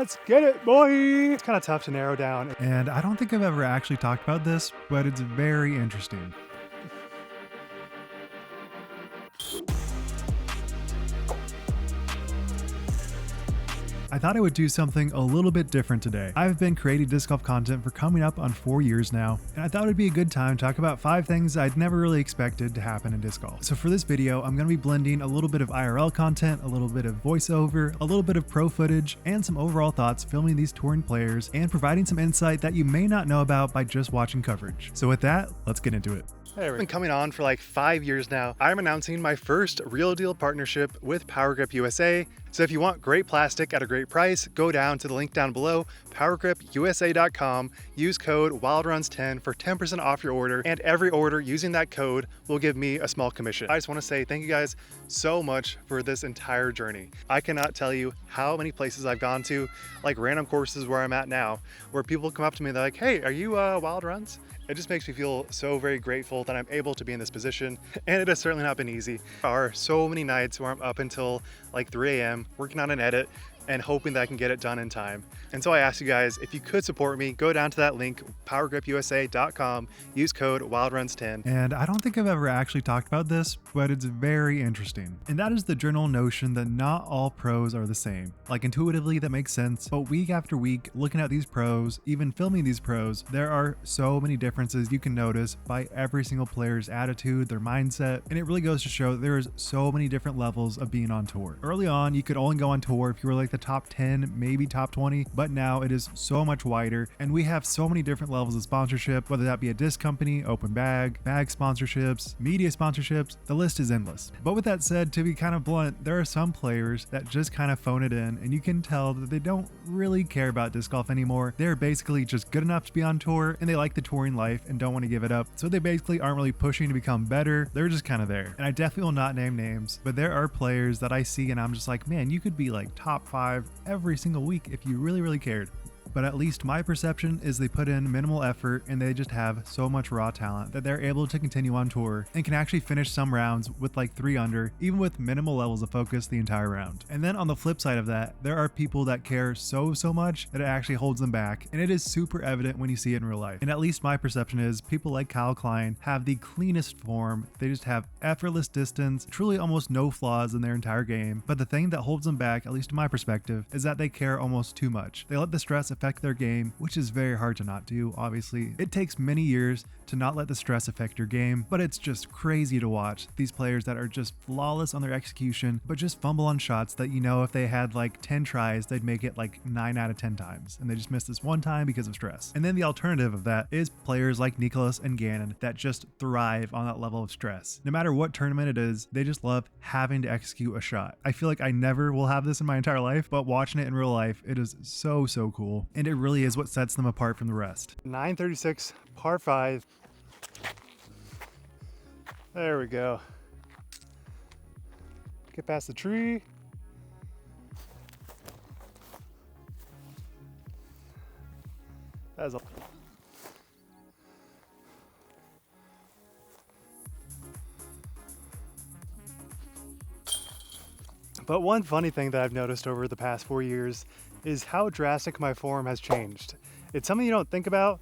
Let's get it, boy. It's kind of tough to narrow down. And I don't think I've ever actually talked about this, but it's very interesting. I thought I would do something a little bit different today. I've been creating disc golf content for coming up on 4 years now, and I thought it'd be a good time to talk about 5 things I'd never really expected to happen in disc golf. So for this video, I'm going to be blending a little bit of IRL content, a little bit of voiceover, a little bit of pro footage, and some overall thoughts filming these touring players and providing some insight that you may not know about by just watching coverage. So with that, let's get into it. Hey, I've been coming on for like 5 years now. I'm announcing my first real deal partnership with Power Grip USA. So if you want great plastic at a great price, go down to the link down below, powergripusa.com, use code WildRuns10 for 10% off your order, and every order using that code will give me a small commission. I just want to say thank you guys so much for this entire journey. I cannot tell you how many places I've gone to, like random courses where I'm at now, where people come up to me and they're like, hey, are you Wild Runs? It just makes me feel so very grateful that I'm able to be in this position, and it has certainly not been easy. There are so many nights where I'm up until like 3 a.m. working on an edit and hoping that I can get it done in time. And so I asked you guys, if you could support me, go down to that link, powergripusa.com, use code WildRuns10. And I don't think I've ever actually talked about this, but it's very interesting. And that is the general notion that not all pros are the same. Like intuitively that makes sense, but week after week, looking at these pros, even filming these pros, there are so many differences you can notice by every single player's attitude, their mindset, and it really goes to show that there's so many different levels of being on tour. Early on, you could only go on tour if you were like the top 10, maybe top 20, but now it is so much wider, and we have so many different levels of sponsorship, whether that be a disc company, open bag sponsorships, media sponsorships, the list is endless. But with that said, to be kind of blunt, there are some players that just kind of phone it in, and you can tell that they don't really care about disc golf anymore. They're basically just good enough to be on tour, and they like the touring life and don't want to give it up, so they basically aren't really pushing to become better. They're just kind of there. And I definitely will not name names, but there are players that I see and I'm just like, man, you could be like top 5 every single week if you really cared. But at least my perception is they put in minimal effort and they just have so much raw talent that they're able to continue on tour and can actually finish some rounds with like 3 under, even with minimal levels of focus the entire round. And then on the flip side of that, there are people that care so much that it actually holds them back, and it is super evident when you see it in real life. And at least my perception is people like Kyle Klein have the cleanest form. They just have effortless distance, truly almost no flaws in their entire game. But the thing that holds them back, at least in my perspective, is that they care almost too much. They let the stress affect their game, which is very hard to not do, obviously. It takes many years to not let the stress affect your game, but it's just crazy to watch these players that are just flawless on their execution, but just fumble on shots that, you know, if they had like 10 tries, they'd make it like 9 out of 10 times, and they just missed this one time because of stress. And then the alternative of that is players like Niklas and Gannon that just thrive on that level of stress. No matter what tournament it is, they just love having to execute a shot. I feel like I never will have this in my entire life, but watching it in real life, it is so cool. And it really is what sets them apart from the rest. 936, par 5. There we go. Get past the tree. That's a But one funny thing that I've noticed over the past 4 years is how drastic my form has changed. It's something you don't think about.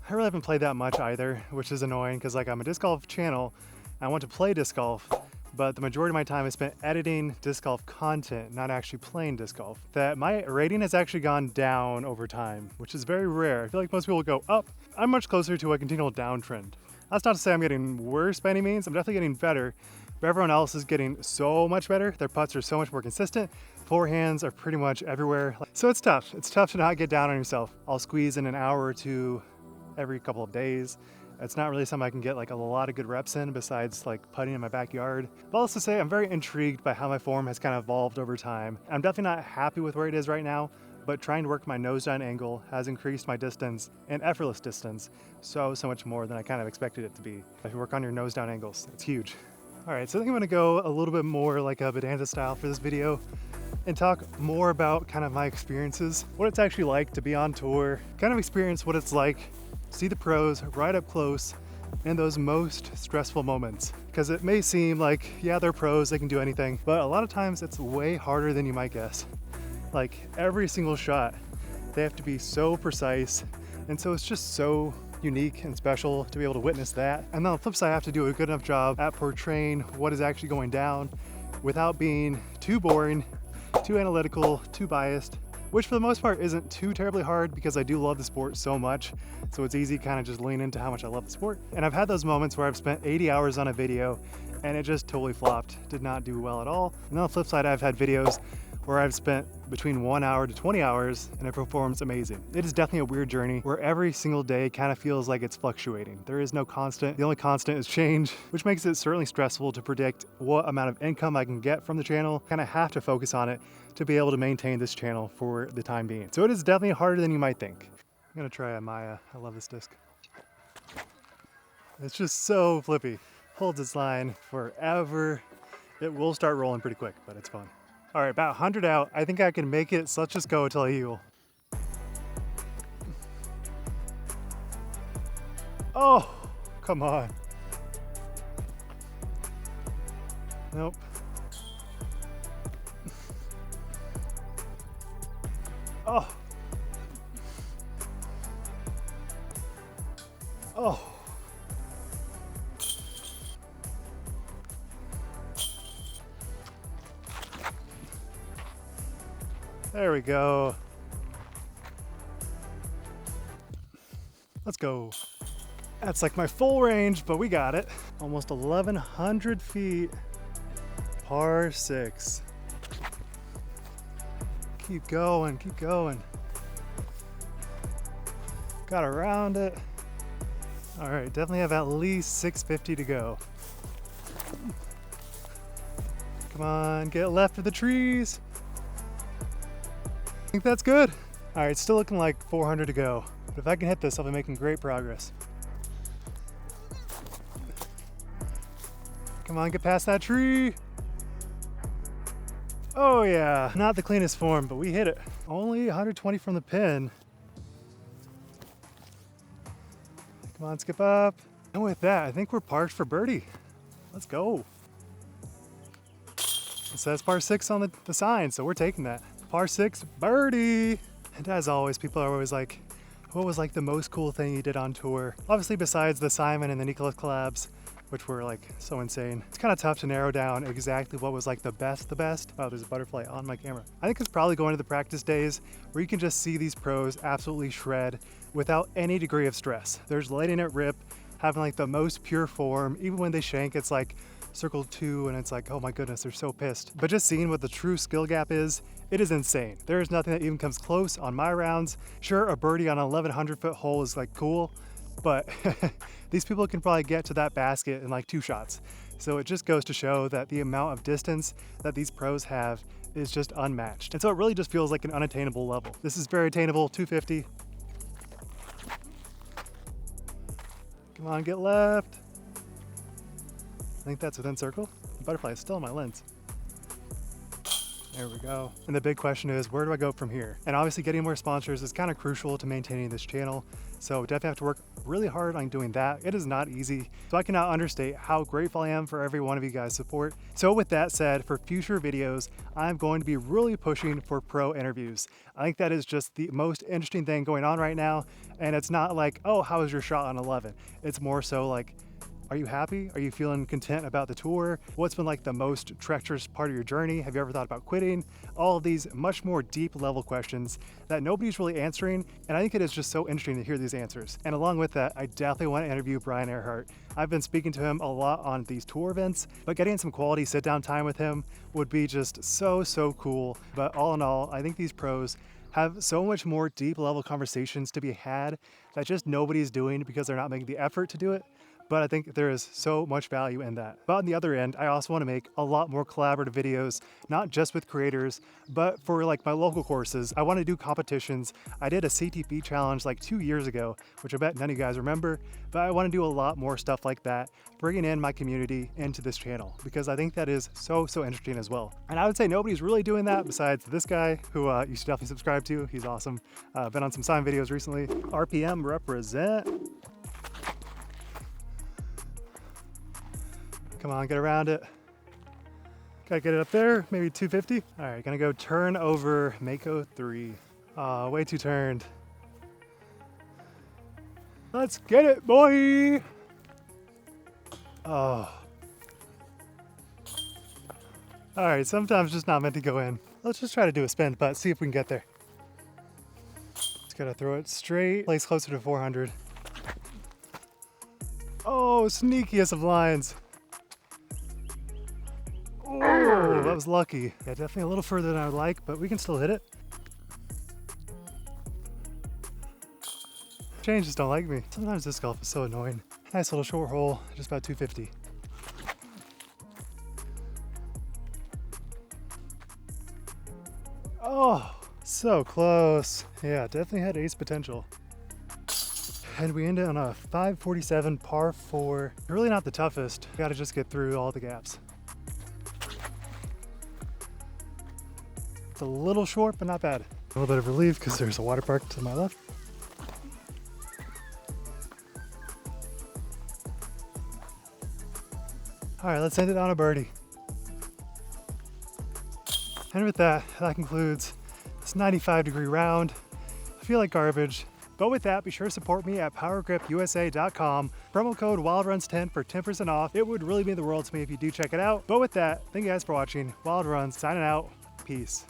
I really haven't played that much either, which is annoying because like I'm a disc golf channel. I want to play disc golf, but the majority of my time is spent editing disc golf content, not actually playing disc golf. That my rating has actually gone down over time, which is very rare. I feel like most people go up. I'm much closer to a continual downtrend. That's not to say I'm getting worse by any means. I'm definitely getting better, but everyone else is getting so much better. Their putts are so much more consistent. Forehands are pretty much everywhere. So it's tough. It's tough to not get down on yourself. I'll squeeze in an hour or two every couple of days. It's not really something I can get like a lot of good reps in besides like putting in my backyard. But also say I'm very intrigued by how my form has kind of evolved over time. I'm definitely not happy with where it is right now, but trying to work my nose down angle has increased my distance and effortless distance so much more than I kind of expected it to be. If you work on your nose down angles, it's huge. All right, so I think I'm gonna go a little bit more like a Vedanta style for this video and talk more about kind of my experiences, what it's actually like to be on tour, kind of experience what it's like, see the pros right up close in those most stressful moments. Because it may seem like, yeah, they're pros, they can do anything, but a lot of times it's way harder than you might guess. Like every single shot They have to be so precise. And so it's just so unique and special to be able to witness that. And then on the flip side, I have to do a good enough job at portraying what is actually going down without being too boring, too analytical, too biased, which for the most part isn't too terribly hard because I do love the sport so much. So it's easy to kind of just lean into how much I love the sport. And I've had those moments where I've spent 80 hours on a video and it just totally flopped, did not do well at all. And on the flip side, I've had videos where I've spent between 1 hour to 20 hours and it performs amazing. It is definitely a weird journey where every single day kind of feels like it's fluctuating. There is no constant. The only constant is change, which makes it certainly stressful to predict what amount of income I can get from the channel. Kind of have to focus on it to be able to maintain this channel for the time being. So it is definitely harder than you might think. I'm gonna try a Maya. I love this disc. It's just so flippy. Holds its line forever. It will start rolling pretty quick, but it's fun. All right, about 100 out. I think I can make it, so let's just go until I eagle. Oh, come on. Nope. Oh. Oh. There we go. Let's go. That's like my full range, but we got it. Almost 1,100 feet, par 6. Keep going, keep going. Got around it. All right, definitely have at least 650 to go. Come on, get left of the trees. I think that's good. All right, still looking like 400 to go. But if I can hit this, I'll be making great progress. Come on, get past that tree. Oh yeah, not the cleanest form, but we hit it. Only 120 from the pin. Come on, skip up. And with that, I think we're parked for birdie. Let's go. It says par 6 on the sign, so we're taking that. Par 6 birdie. And as always, people are always like, what was like the most cool thing you did on tour? Obviously, besides the Simon and the Niklas collabs, which were like so insane. It's kind of tough to narrow down exactly what was like the best. Wow, there's a butterfly on my camera. I think it's probably going to the practice days where you can just see these pros absolutely shred without any degree of stress. They're just letting it rip, having like the most pure form. Even when they shank, it's like circle 2 and it's like, oh my goodness, they're so pissed. But just seeing what the true skill gap is, it is insane. There is nothing that even comes close on my rounds. Sure, a birdie on an 1,100 foot hole is like cool, but these people can probably get to that basket in like 2 shots. So it just goes to show that the amount of distance that these pros have is just unmatched. And so it really just feels like an unattainable level. This is very attainable, 250. Come on, get left. I think that's within circle. The butterfly is still in my lens. There we go. And the big question is, where do I go from here? And obviously getting more sponsors is kind of crucial to maintaining this channel. So definitely have to work really hard on doing that. It is not easy. So I cannot understate how grateful I am for every one of you guys' support. So with that said, for future videos, I'm going to be really pushing for pro interviews. I think that is just the most interesting thing going on right now. And it's not like, oh, how was your shot on 11? It's more so like, are you happy? Are you feeling content about the tour? What's been like the most treacherous part of your journey? Have you ever thought about quitting? All of these much more deep level questions that nobody's really answering. And I think it is just so interesting to hear these answers. And along with that, I definitely want to interview Brian Earhart. I've been speaking to him a lot on these tour events, but getting some quality sit down time with him would be just so cool. But all in all, I think these pros have so much more deep level conversations to be had that just nobody's doing because they're not making the effort to do it. But I think there is so much value in that. But on the other end, I also want to make a lot more collaborative videos, not just with creators, but for like my local courses. I want to do competitions. I did a CTP challenge like 2 years ago, which I bet none of you guys remember, but I want to do a lot more stuff like that, bringing in my community into this channel, because I think that is so interesting as well. And I would say nobody's really doing that besides this guy who you should definitely subscribe to. He's awesome. Been on some sign videos recently. RPM represent. Come on, get around it. Gotta get it up there, maybe 250. All right, gonna go turn over Mako 3. Oh, way too turned. Let's get it, boy! Oh. Alright, sometimes just not meant to go in. Let's just try to do a spin putt, see if we can get there. Just gotta throw it straight, place closer to 400. Oh, sneakiest of lines. Oh, that was lucky. Yeah, definitely a little further than I would like, but we can still hit it. Change just don't like me. Sometimes disc golf is so annoying. Nice little short hole, just about 250. Oh, so close. Yeah, definitely had ace potential. And we ended on a 547 par 4. Really not the toughest. Gotta just get through all the gaps. It's a little short, but not bad. A little bit of relief because there's a water park to my left. All right, let's end it on a birdie. And with that, that concludes this 95-degree round. I feel like garbage, but with that, be sure to support me at powergripusa.com. Promo code WildRuns10 for 10% off. It would really mean the world to me if you do check it out. But with that, thank you guys for watching. Wild Runs signing out. Peace.